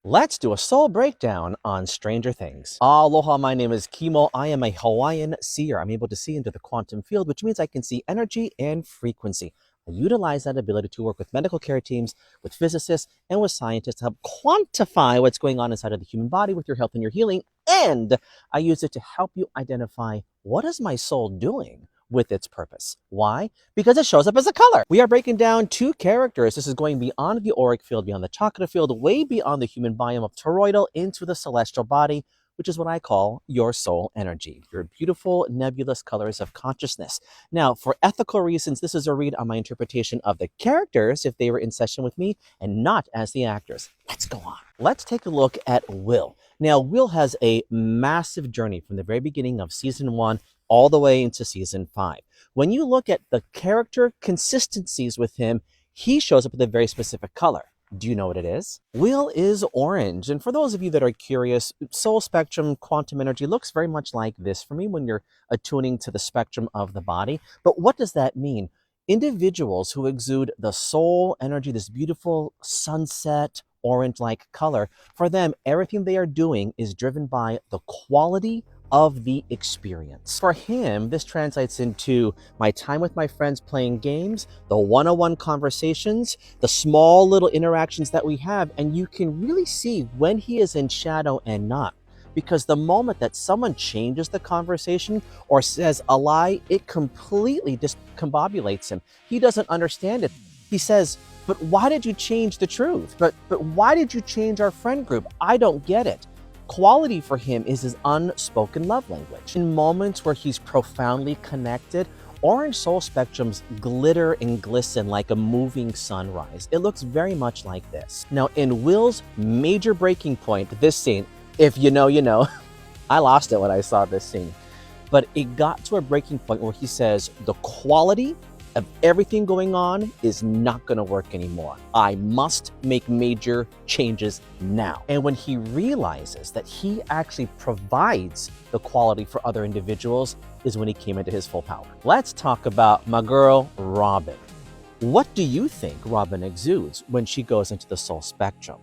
Let's do a soul breakdown on Stranger Things. Aloha, my name is Kimo. I am a Hawaiian seer. I'm able to see into the quantum field, which means I can see energy and frequency. I utilize that ability to work with medical care teams, with physicists, and with scientists to help quantify what's going on inside of the human body with your health and your healing. And I use it to help you identify, what is my soul doing with its purpose? Why? Because it shows up as a color. We are breaking down two characters. This is going beyond the auric field, beyond the chakra field, way beyond the human biome of toroidal into the celestial body, which is what I call your soul energy, your beautiful nebulous colors of consciousness. Now, for ethical reasons, this is a read on my interpretation of the characters if they were in session with me and not as the actors. Let's go on. Let's take a look at Will. Now, Will has a massive journey from the very beginning of season 1 all the way into season 5. When you look at the character consistencies with him, he shows up with a very specific color. Do you know what it is? Will is orange. And for those of you that are curious, soul spectrum quantum energy looks very much like this for me when you're attuning to the spectrum of the body. But what does that mean? Individuals who exude the soul energy, this beautiful sunset orange-like color, for them, everything they are doing is driven by the quality of the experience. For him, this translates into my time with my friends playing games, the one-on-one conversations, the small little interactions that we have, and you can really see when he is in shadow and not. Because the moment that someone changes the conversation or says a lie, it completely discombobulates him. He doesn't understand it. He says, but why did you change the truth? But why did you change our friend group? I don't get it. Quality for him is his unspoken love language. In moments where he's profoundly connected, orange soul spectrums glitter and glisten like a moving sunrise. It looks very much like this. Now, in Will's major breaking point, this scene, if you know, you know, I lost it when I saw this scene, but it got to a breaking point where he says, the quality of everything going on is not going to work anymore. I must make major changes now. And when he realizes that he actually provides the quality for other individuals is when he came into his full power. Let's talk about my girl, Robin. What do you think Robin exudes when she goes into the soul spectrum?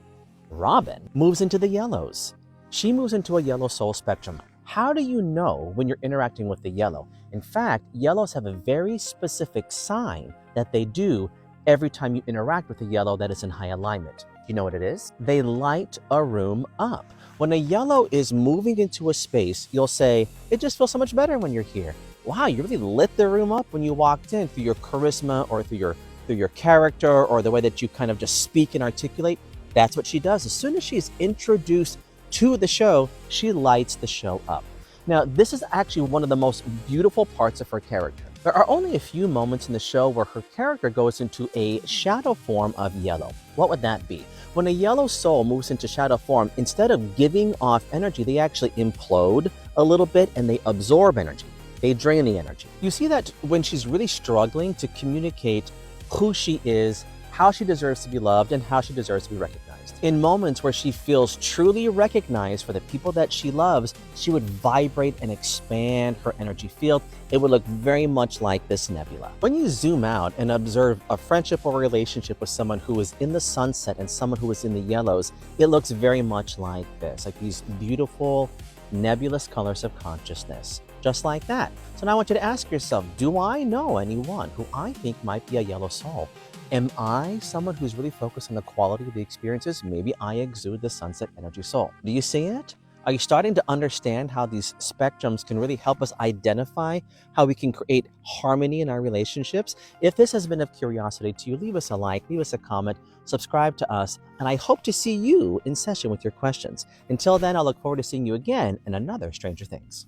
Robin moves into the yellows. She moves into a yellow soul spectrum. How do you know when you're interacting with the yellow? In fact, yellows have a very specific sign that they do every time you interact with a yellow that is in high alignment. You know what it is? They light a room up. When a yellow is moving into a space, you'll say, it just feels so much better when you're here. Wow, you really lit the room up when you walked in through your charisma or through your character or the way that you kind of just speak and articulate. That's what she does. As soon as she's introduced to the show, she lights the show up. Now, this is actually one of the most beautiful parts of her character. There are only a few moments in the show where her character goes into a shadow form of yellow. What would that be? When a yellow soul moves into shadow form, instead of giving off energy, they actually implode a little bit and they absorb energy. They drain the energy. You see that when she's really struggling to communicate who she is, how she deserves to be loved, and how she deserves to be recognized. In moments where she feels truly recognized for the people that she loves, she would vibrate and expand her energy field. It would look very much like this nebula. When you zoom out and observe a friendship or relationship with someone who is in the sunset and someone who is in the yellows, it looks very much like this, like these beautiful nebulous colors of consciousness. Just like that. So now I want you to ask yourself, do I know anyone who I think might be a yellow soul? Am I someone who's really focused on the quality of the experiences? Maybe I exude the sunset energy soul. Do you see it? Are you starting to understand how these spectrums can really help us identify how we can create harmony in our relationships? If this has been of curiosity to you, leave us a like, leave us a comment, subscribe to us, and I hope to see you in session with your questions. Until then, I'll look forward to seeing you again in another Stranger Things.